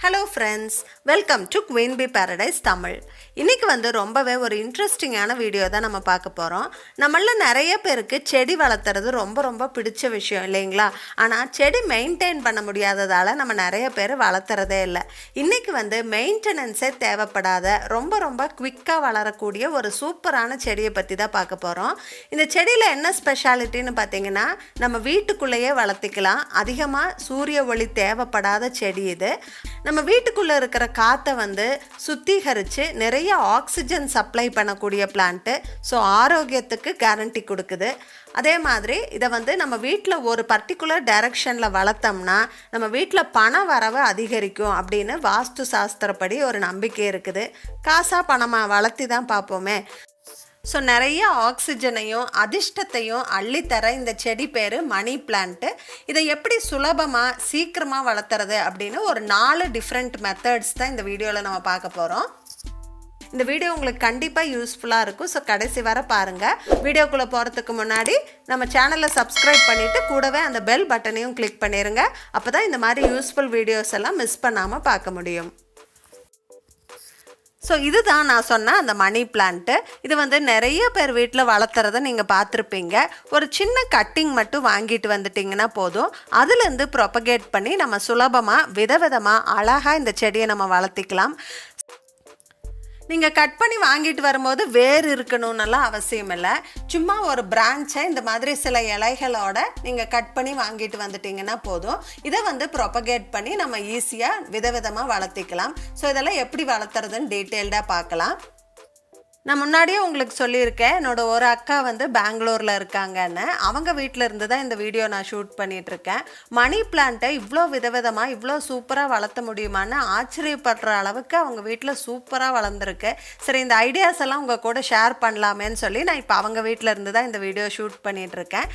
Hello friends, welcome to Queen B Paradise Tamil. இன்றைக்கி ரொம்பவே ஒரு இன்ட்ரெஸ்டிங்கான வீடியோ தான் நம்ம பார்க்க போகிறோம். நம்மள நிறைய பேருக்கு செடி வளர்த்துறது ரொம்ப பிடிச்ச விஷயம் இல்லைங்களா? ஆனால் செடி மெயின்டைன் பண்ண முடியாததால் நம்ம நிறைய பேர் வளர்த்துறதே இல்லை. இன்றைக்கி மெயின்டெனன்ஸே தேவைப்படாத ரொம்ப குவிக்காக வளரக்கூடிய ஒரு சூப்பரான செடியை பற்றி தான் பார்க்க போகிறோம். இந்த செடியில் என்ன ஸ்பெஷாலிட்டின்னு பார்த்தீங்கன்னா, நம்ம வீட்டுக்குள்ளேயே வளர்த்திக்கலாம். அதிகமாக சூரிய ஒளி தேவைப்படாத செடி இது. நம்ம வீட்டுக்குள்ளே இருக்கிற காற்றை சுத்திகரித்து நிறைய ஆக்சிஜன் சப்ளை பண்ணக்கூடிய பிளான்ட்டு. ஸோ ஆரோக்கியத்துக்கு கேரண்டி கொடுக்குது. அதே மாதிரி இதை நம்ம வீட்டில் ஒரு பர்டிகுலர் டைரக்ஷனில் வளர்த்தோம்னா நம்ம வீட்டில் பண வரவு அதிகரிக்கும் அப்படின்னு வாஸ்து சாஸ்திரப்படி ஒரு நம்பிக்கை இருக்குது. காசா பணமாக வளர்த்தி தான் பார்ப்போமே. ஸோ நிறைய ஆக்சிஜனையும் அதிர்ஷ்டத்தையும் அள்ளித்தர இந்த செடி பேர் மணி பிளான்ட்டு. இதை எப்படி சுலபமாக சீக்கிரமாக வளர்த்துறது அப்படின்னு ஒரு 4 டிஃப்ரெண்ட் மெத்தட்ஸ் தான் இந்த வீடியோவில் நம்ம பார்க்க போகிறோம். இந்த வீடியோ உங்களுக்கு கண்டிப்பாக யூஸ்ஃபுல்லாக இருக்கும். ஸோ கடைசி வர பாருங்கள். வீடியோக்குள்ளே போகிறதுக்கு முன்னாடி நம்ம சேனலை சப்ஸ்கிரைப் பண்ணிவிட்டு கூடவே அந்த பெல் பட்டனையும் கிளிக் பண்ணிடுங்க. அப்போ தான் இந்த மாதிரி யூஸ்ஃபுல் வீடியோஸ் எல்லாம் மிஸ் பண்ணாமல் பார்க்க முடியும். ஸோ இதுதான் நான் சொன்ன அந்த மணி பிளான்ட்டு. இது நிறைய பேர் வீட்டில் வளர்த்துறத நீங்கள் பார்த்துருப்பீங்க. ஒரு சின்ன கட்டிங் மட்டும் வாங்கிட்டு வந்துட்டிங்கன்னா போதும். அதுலேருந்து ப்ரொபகேட் பண்ணி நம்ம சுலபமாக விதவிதமாக அழகாக இந்த செடியை நம்ம வளர்த்திக்கலாம். நீங்கள் கட் பண்ணி வாங்கிட்டு வரும்போது வேர் இருக்கணும்னுலாம் அவசியம் இல்லை. சும்மா ஒரு பிரான்ச்சை இந்த மாதிரி சில இலைகளோட நீங்கள் கட் பண்ணி வாங்கிட்டு வந்துட்டிங்கன்னா போதும். இதை ப்ரொபகேட் பண்ணி நம்ம ஈஸியாக விதவிதமாக வளர்த்திக்கலாம். ஸோ இதெல்லாம் எப்படி வளர்த்துறதுன்னு டீட்டெயில்டாக பார்க்கலாம். நான் முன்னாடியே உங்களுக்கு சொல்லியிருக்கேன், என்னோடய ஒரு அக்கா பெங்களூரில் இருக்காங்கன்னு. அவங்க வீட்டில் இருந்து தான் இந்த வீடியோ நான் ஷூட் பண்ணிகிட்ருக்கேன். மணி பிளான்ட்டை இவ்வளோ விதவிதமாக இவ்வளோ சூப்பராக வளர்த்த முடியுமான்னு ஆச்சரியப்படுற அளவுக்கு அவங்க வீட்டில் சூப்பராக வளர்ந்துருக்கு. சரி, இந்த ஐடியாஸ் எல்லாம் உங்கள் கூட ஷேர் பண்ணலாமேன்னு சொல்லி நான் இப்போ அவங்க வீட்டில் இருந்து தான் இந்த வீடியோ ஷூட் பண்ணிகிட்ருக்கேன்.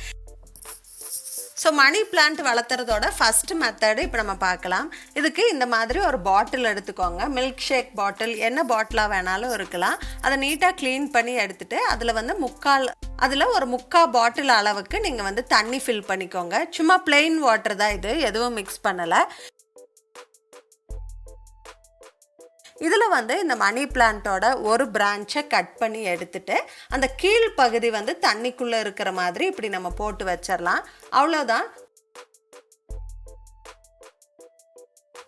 ஸோ மணி பிளான்ட் வளர்த்துறதோட ஃபஸ்ட்டு மெத்தடு இப்போ நம்ம பார்க்கலாம். இதுக்கு இந்த மாதிரி ஒரு பாட்டில் எடுத்துக்கோங்க. மில்க் ஷேக் பாட்டில், என்ன பாட்டிலாக வேணாலும் இருக்கலாம். அதை நீட்டாக க்ளீன் பண்ணி எடுத்துகிட்டு அதில் ஒரு முக்கால் பாட்டில் அளவுக்கு நீங்கள் தண்ணி ஃபில் பண்ணிக்கோங்க. சும்மா பிளெயின் வாட்டர் தான் இது, எதுவும் மிக்ஸ் பண்ணலை. இதில் இந்த மணி பிளான்ட்டோட ஒரு பிரான்ச்சை கட் பண்ணி எடுத்துட்டு அந்த கீழ் பகுதி தண்ணிக்குள்ளே இருக்கிற மாதிரி இப்படி நம்ம போட்டு வச்சிடலாம். அவ்வளோதான்.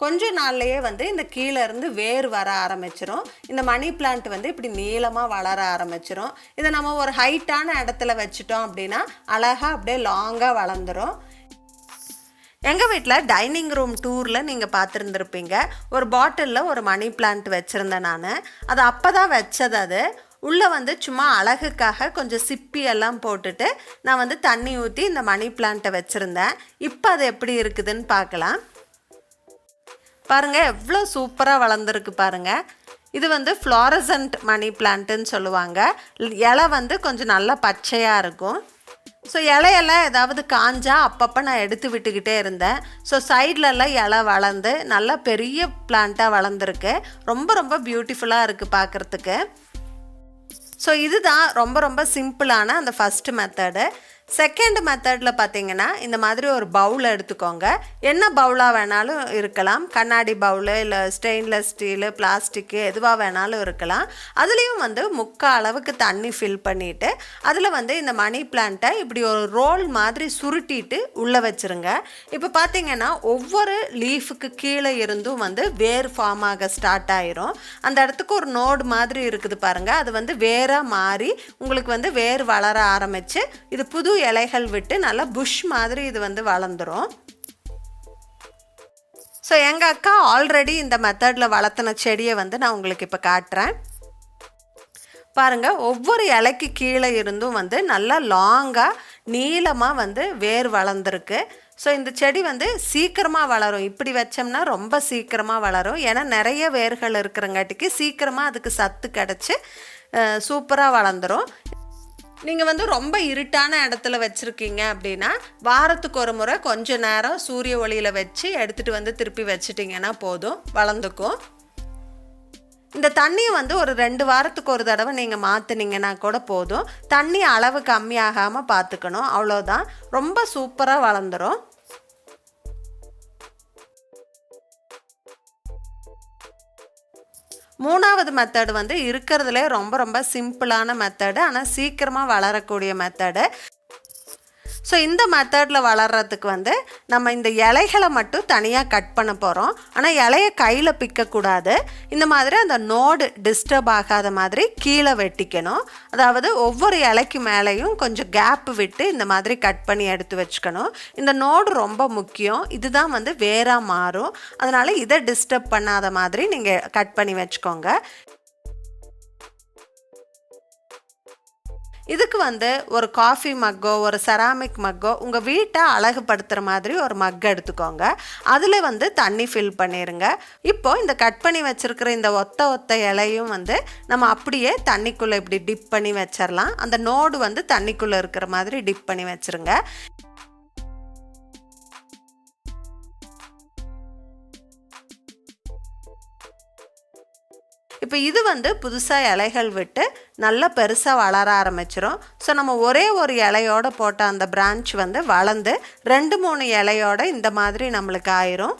கொஞ்ச நாள்லையே இந்த கீழே இருந்து வேர் வர ஆரம்பிச்சிரும். இந்த மணி பிளான்ட் இப்படி நீளமாக வளர ஆரம்பிச்சிரும். இதை நம்ம ஒரு ஹைட்டான இடத்துல வச்சுட்டோம் அப்படின்னா அழகாக அப்படியே லாங்காக வளர்ந்துடும். எங்கள் வீட்டில் டைனிங் ரூம் டூரில் நீங்கள் பார்த்துருந்துருப்பீங்க. ஒரு பாட்டிலில் ஒரு மணி பிளான்ட் வச்சுருந்தேன் நான். அது அப்போ தான் வச்சது. அது உள்ளே சும்மா அழகுக்காக கொஞ்சம் சிப்பியெல்லாம் போட்டுட்டு நான் தண்ணி ஊற்றி இந்த மணி பிளான்ட்டை வச்சுருந்தேன். இப்போ அது எப்படி இருக்குதுன்னு பார்க்கலாம். பாருங்கள், எவ்வளோ சூப்பராக வளர்ந்துருக்கு பாருங்கள். இது ஃப்ளாரசன்ட் மணி பிளான்ட்டுன்னு சொல்லுவாங்க. இலை கொஞ்சம் நல்லா பச்சையாக இருக்கும். ஸோ இலையெல்லாம் ஏதாவது காஞ்சா அப்பப்போ நான் எடுத்து விட்டுக்கிட்டே இருந்தேன். ஸோ சைட்லலாம் இலை வளர்ந்து நல்லா பெரிய பிளான்ட்டாக வளர்ந்துருக்கு. ரொம்ப பியூட்டிஃபுல்லாக இருக்குது பார்க்குறதுக்கு. ஸோ இதுதான் ரொம்ப சிம்பிளான அந்த ஃபஸ்ட்டு மெத்தடு. செகண்ட் மெத்தடில் பார்த்தீங்கன்னா இந்த மாதிரி ஒரு பவுல் எடுத்துக்கோங்க. என்ன பவுலாக வேணாலும் இருக்கலாம். கண்ணாடி பவுலு, இல்லை ஸ்டெயின்லெஸ் ஸ்டீலு, பிளாஸ்டிக்கு, எதுவாக வேணாலும் இருக்கலாம். அதுலேயும் முக்கால் அளவுக்கு தண்ணி ஃபில் பண்ணிவிட்டு அதில் இந்த மணி பிளான்ட்டை இப்படி ஒரு ரோல் மாதிரி சுருட்டிட்டு உள்ளே வச்சுருங்க. இப்போ பார்த்தீங்கன்னா ஒவ்வொரு லீஃபுக்கு கீழே இருந்தும் வேர் ஃபார்ம் ஆக ஸ்டார்ட் ஆயிரும். அந்த இடத்துக்கு ஒரு நோடு மாதிரி இருக்குது பாருங்கள். அது வேராக மாறி உங்களுக்கு வேர் வளர ஆரம்பித்து இது புது இலைகள் விட்டு நல்லா புஷ் மாதிரி இது வளர்ந்துரும். ஸோ எங்கள் அக்கா ஆல்ரெடி இந்த மெத்தடில் வளர்த்தின செடியை நான் உங்களுக்கு இப்போ காட்டுறேன். பாருங்கள், ஒவ்வொரு இலைக்கு கீழே இருந்தும் நல்லா லாங்காக நீளமாக வேர் வளர்ந்துருக்கு. ஸோ இந்த செடி சீக்கிரமாக வளரும். இப்படி வச்சோம்னா ரொம்ப சீக்கிரமாக வளரும். ஏன்னா நிறைய வேர்கள் இருக்கிறங்காட்டிக்கு சீக்கிரமாக அதுக்கு சத்து கிடச்சி சூப்பராக வளர்ந்துடும். நீங்கள் ரொம்ப இருட்டான இடத்துல வச்சுருக்கீங்க அப்படின்னா வாரத்துக்கு ஒரு முறை கொஞ்ச நேரம் சூரிய ஒளியில் வச்சு எடுத்துகிட்டு திருப்பி வச்சிட்டிங்கன்னா போதும், வளர்ந்துக்கும். இந்த தண்ணியை ஒரு 2 வாரத்துக்கு ஒரு தடவை நீங்கள் மாற்றினீங்கன்னா கூட போதும். தண்ணி அளவு கம்மியாகாமல் பார்த்துக்கணும், அவ்வளோதான். ரொம்ப சூப்பராக வளர்ந்துடும். மூணாவது மெத்தட் வந்து இருக்கிறதுலே ரொம்ப ரொம்ப சிம்பிளான மெத்தடு, ஆனால் சீக்கிரமாக வளரக்கூடிய மெத்தடு. ஸோ இந்த மெத்தடில் வளர்கிறதுக்கு வந்து நம்ம இந்த இலைகளை மட்டும் தனியாக கட் பண்ண போகிறோம். ஆனால் இலையை கையில் பிக்கக்கூடாது. இந்த மாதிரி அந்த நோடு டிஸ்டர்ப் ஆகாத மாதிரி கீழே வெட்டிக்கணும். அதாவது ஒவ்வொரு இலைக்கு மேலேயும் கொஞ்சம் கேப் விட்டு இந்த மாதிரி கட் பண்ணி எடுத்து வச்சுக்கணும். இந்த நோடு ரொம்ப முக்கியம். இதுதான் வந்து வேராக மாறும். அதனால் இதை டிஸ்டர்ப் பண்ணாத மாதிரி நீங்கள் கட் பண்ணி வச்சுக்கோங்க. இதுக்கு வந்து ஒரு காஃபி மக்கோ, ஒரு செராமிக் மக்கோ, உங்கள் வீட்டை அழகுபடுத்துகிற மாதிரி ஒரு மக் எடுத்துக்கோங்க. அதில் வந்து தண்ணி ஃபில் பண்ணிடுங்க. இப்போது இந்த கட் பண்ணி வச்சுருக்கிற இந்த ஒத்த இலையும் வந்து நம்ம அப்படியே தண்ணிக்குள்ளே இப்படி டிப் பண்ணி வச்சிடலாம். அந்த நோடு வந்து தண்ணிக்குள்ளே இருக்கிற மாதிரி டிப் பண்ணி வச்சுருங்க. இப்போ இது வந்து புதுசாக இலைகள் விட்டு நல்லா பெருசாக வளர ஆரம்பிச்சிடும். ஸோ நம்ம ஒரே ஒரு இலையோடு போட்ட அந்த பிரான்ச் வந்து வளர்ந்து 2-3 இலையோடு இந்த மாதிரி நம்மளுக்கு ஆயிரும்.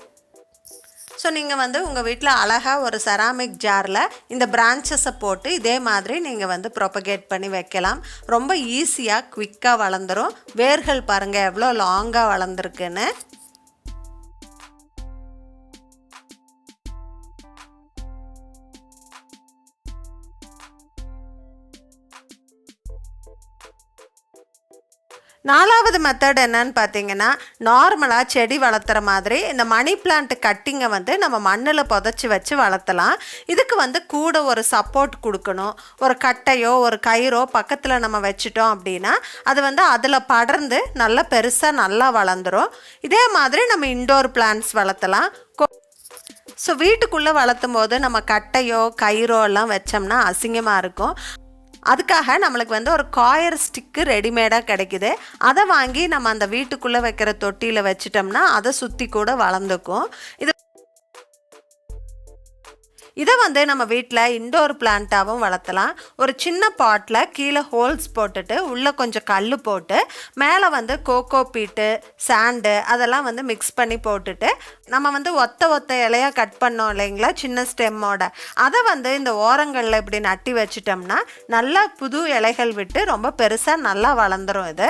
ஸோ நீங்கள் வந்து உங்கள் வீட்டில் அழகாக ஒரு செராமிக் ஜாரில் இந்த பிரான்ச்சஸை போட்டு இதே மாதிரி நீங்கள் வந்து ப்ரொபகேட் பண்ணி வைக்கலாம். ரொம்ப ஈஸியாக குவிக்காக வளர்ந்துடும். வேர்கள் பாருங்கள் எவ்வளோ லாங்காக வளர்ந்துருக்குன்னு. நாலாவது மெத்தட் என்னன்னு பார்த்தீங்கன்னா, நார்மலாக செடி வளர்த்துற மாதிரி இந்த மணி பிளான்ட் கட்டிங்கை வந்து நம்ம மண்ணில் புதைச்சி வச்சு வளர்த்தலாம். இதுக்கு வந்து கூட ஒரு சப்போர்ட் கொடுக்கணும். ஒரு கட்டையோ ஒரு கயிறோ பக்கத்தில் நம்ம வச்சுட்டோம் அப்படின்னா அது வந்து அதில் படர்ந்து நல்லா பெருசாக நல்லா வளர்ந்துடும். இதே மாதிரி நம்ம இன்டோர் பிளான்ட்ஸ் வளர்த்தலாம். ஸோ வீட்டுக்குள்ளே வளர்த்தும் போது நம்ம கட்டையோ கயிறோ எல்லாம் வச்சோம்னா அசிங்கமாக இருக்கும். அதுக்காக நம்மளுக்கு வந்து ஒரு காயர் ஸ்டிக்கு ரெடிமேடாக கிடைக்குது. அதை வாங்கி நம்ம அந்த வீட்டுக்குள்ளே வைக்கிற தொட்டியில் வச்சிட்டோம்னா அதை சுற்றி கூட வளர்ந்துக்கும். இதை வந்து நம்ம வீட்டில் இன்டோர் பிளான்ட்டாகவும் வளர்த்தலாம். ஒரு சின்ன பாட்டில் கீழே ஹோல்ஸ் போட்டுட்டு உள்ளே கொஞ்சம் கல் போட்டு மேலே வந்து கோகோ பீட்டு, சாண்டு அதெல்லாம் வந்து மிக்ஸ் பண்ணி போட்டுட்டு நம்ம வந்து ஒத்த இலையாக கட் பண்ணோம் இல்லைங்களா சின்ன ஸ்டெம்மோட, அதை வந்து இந்த ஓரங்களில் இப்படி நட்டி வச்சிட்டோம்னா நல்லா புது இலைகள் விட்டு ரொம்ப பெருசாக நல்லா வளர்ந்துடும் இது.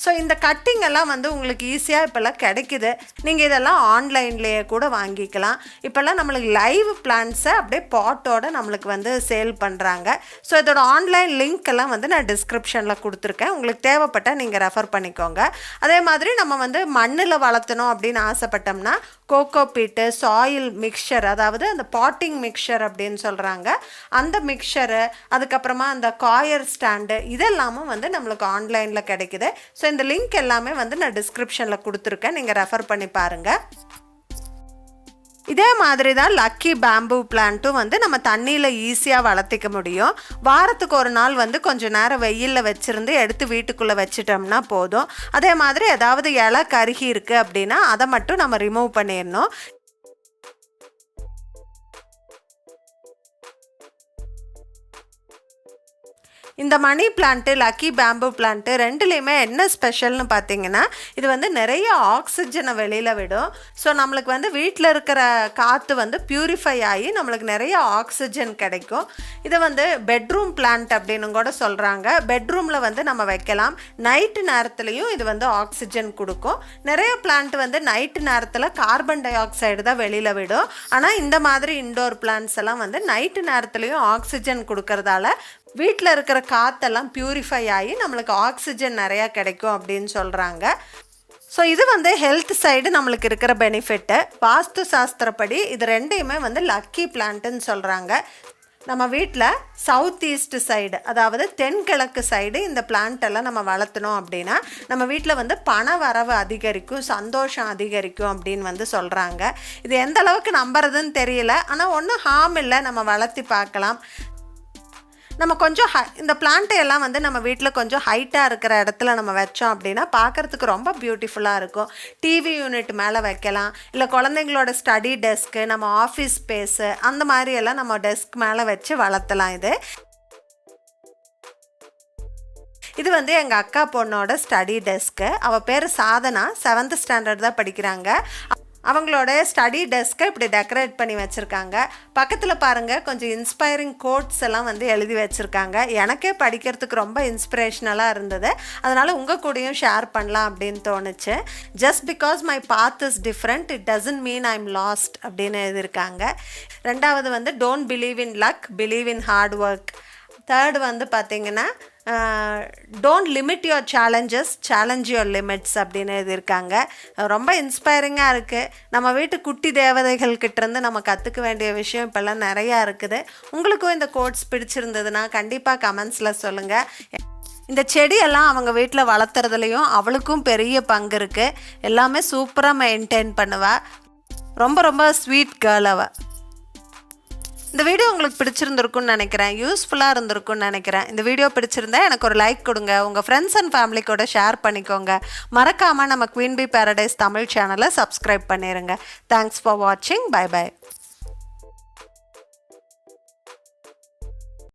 ஸோ இந்த கட்டிங் எல்லாம் வந்து உங்களுக்கு ஈஸியாக இப்போல்லாம் கிடைக்குது. நீங்கள் இதெல்லாம் ஆன்லைன்லேயே கூட வாங்கிக்கலாம். இப்போல்லாம் நம்மளுக்கு லைவ் பிளான்ட்ஸை அப்படியே பாட்டோடு நம்மளுக்கு வந்து சேல் பண்ணுறாங்க. ஸோ இதோட ஆன்லைன் லிங்க் எல்லாம் வந்து நான் டிஸ்கிரிப்ஷனில் கொடுத்துருக்கேன். உங்களுக்கு தேவைப்பட்டால் நீங்கள் ரெஃபர் பண்ணிக்கோங்க. அதே மாதிரி நம்ம வந்து மண்ணில் வளர்த்தணும் அப்படின்னு ஆசைப்பட்டோம்னா கோகோ பீட்டு, சாயில் மிக்சர், அதாவது அந்த பாட்டிங் மிக்சர் அப்படின்னு சொல்கிறாங்க, அந்த மிக்சரு, அதுக்கப்புறமா அந்த காயர் ஸ்டாண்டு, இதெல்லாமும் வந்து நம்மளுக்கு ஆன்லைனில் கிடைக்குது. ஸோ இந்த லிங்க் எல்லாமே வந்து நான் டிஸ்கிரிப்ஷனில் கொடுத்துருக்கேன். நீங்கள் ரெஃபர் பண்ணி பாருங்கள். இதே மாதிரி தான் லக்கி பேம்பூ பிளான்ட்டும் வந்து நம்ம தண்ணியில் ஈஸியாக வளர்த்திக்க முடியும். வாரத்துக்கு ஒரு நாள் வந்து கொஞ்சம் நேரம் வெயிலில் வச்சுருந்து எடுத்து வீட்டுக்குள்ளே வச்சிட்டோம்னா போதும். அதே மாதிரி ஏதாவது இலை கருகி இருக்குது அப்படின்னா அதை மட்டும் நம்ம ரிமூவ் பண்ணிடணும். இந்த money plant, lucky bamboo plant ரெண்டுலேயுமே என்ன ஸ்பெஷல்னு பார்த்தீங்கன்னா, இது வந்து நிறைய ஆக்சிஜனை வெளியில் விடும். ஸோ நம்மளுக்கு வந்து வீட்டில் இருக்கிற காற்று வந்து பியூரிஃபை ஆகி நம்மளுக்கு நிறைய ஆக்சிஜன் கிடைக்கும். இதை வந்து பெட்ரூம் பிளான்ட் அப்படின்னு கூட சொல்கிறாங்க. பெட்ரூமில் வந்து நம்ம வைக்கலாம். நைட்டு நேரத்துலையும் இது வந்து ஆக்சிஜன் கொடுக்கும். நிறைய பிளான்ட் வந்து நைட்டு நேரத்தில் கார்பன் டை ஆக்சைடு தான் வெளியில் விடும். ஆனால் இந்த மாதிரி இன்டோர் பிளான்ட்ஸ் எல்லாம் வந்து நைட்டு நேரத்துலையும் ஆக்சிஜன் கொடுக்கறதால வீட்டில் இருக்கிற காற்றெல்லாம் பியூரிஃபை ஆகி நம்மளுக்கு ஆக்சிஜன் நிறையா கிடைக்கும் அப்படின்னு சொல்கிறாங்க. ஸோ இது வந்து ஹெல்த் சைடு நம்மளுக்கு இருக்கிற பெனிஃபிட்டு. வாஸ்து சாஸ்திரப்படி இது ரெண்டையுமே வந்து லக்கி பிளான்ட்டுன்னு சொல்கிறாங்க. நம்ம வீட்டில் சவுத் ஈஸ்ட் சைடு, அதாவது தென்கிழக்கு சைடு இந்த பிளான்ட்டெல்லாம் நம்ம வளர்த்தணும் அப்படின்னா நம்ம வீட்டில் வந்து பண வரவு அதிகரிக்கும், சந்தோஷம் அதிகரிக்கும் அப்படின்னு வந்து சொல்கிறாங்க. இது எந்த அளவுக்கு நம்புறதுன்னு தெரியல, ஆனால் ஒன்றும் ஹார்ம் இல்லை, நம்ம வளர்த்தி பார்க்கலாம். நம்ம கொஞ்சம் இந்த பிளான்ட்டை எல்லாம் வந்து நம்ம வீட்டில் கொஞ்சம் ஹைட்டாக இருக்கிற இடத்துல நம்ம வச்சோம் அப்படின்னா பார்க்குறதுக்கு ரொம்ப பியூட்டிஃபுல்லாக இருக்கும். டிவி யூனிட் மேலே வைக்கலாம், இல்லை குழந்தைங்களோட ஸ்டடி டெஸ்க்கு, நம்ம ஆஃபீஸ் ஸ்பேஸு, அந்த மாதிரியெல்லாம் நம்ம டெஸ்க் மேலே வச்சு வளர்த்தலாம். இது வந்து எங்கள் அக்கா பொண்ணோட ஸ்டடி டெஸ்க்கு. அவள் பேர் சாதனா, 7th ஸ்டாண்டர்ட் தான் படிக்கிறாங்க. அவங்களோட ஸ்டடி டெஸ்க்கை இப்படி டெக்கரேட் பண்ணி வச்சுருக்காங்க. பக்கத்தில் பாருங்கள் கொஞ்சம் இன்ஸ்பைரிங் கோட்ஸ் எல்லாம் வந்து எழுதி வச்சுருக்காங்க. எனக்கே படிக்கிறதுக்கு ரொம்ப இன்ஸ்பிரேஷ்னலாக இருந்தது. அதனால் உங்கள் கூடயும் ஷேர் பண்ணலாம் அப்படின்னு தோணுச்சு. Just because my path is different it doesn't mean I am lost அப்படின்னு எழுதியிருக்காங்க. ரெண்டாவது வந்து don't believe in luck, believe in hard work. Third வந்து பார்த்திங்கன்னா don't limit your challenges, challenge your limits அப்படின்னு எழுதியிருக்காங்க. ரொம்ப இன்ஸ்பைரிங்காக இருக்குது. நம்ம வீட்டு குட்டி தேவதைகள்கிட்டேருந்து நம்ம கற்றுக்க வேண்டிய விஷயம் இப்போல்லாம் நிறையா இருக்குது. உங்களுக்கும் இந்த கோட்ஸ் பிடிச்சிருந்ததுன்னா கண்டிப்பாக கமெண்ட்ஸில் சொல்லுங்கள். இந்த செடியெல்லாம் அவங்க வீட்டில் வளர்த்துறதுலையும் அவளுக்கும் பெரிய பங்கு இருக்குது. எல்லாமே சூப்பராக மெயின்டைன் பண்ணுவாள். ரொம்ப ரொம்ப ஸ்வீட் கேர்ள் அவள். இந்த வீடியோ உங்களுக்கு பிடிச்சிருந்துருக்குன்னு நினைக்கிறேன், யூஸ்ஃபுல்லாக இருந்திருக்குன்னு நினைக்கிறேன். இந்த வீடியோ பிடிச்சிருந்தா எனக்கு ஒரு லைக் கொடுங்க, உங்கள் ஃப்ரெண்ட்ஸ் அண்ட் ஃபேமிலி கூட ஷேர் பண்ணிக்கோங்க. மறக்காமல் நம்ம குவீன் பீ பேரடைஸ் தமிழ் சேனலை சப்ஸ்கிரைப் பண்ணிடுங்க. தேங்க்ஸ் ஃபார் வாட்சிங். Bye by.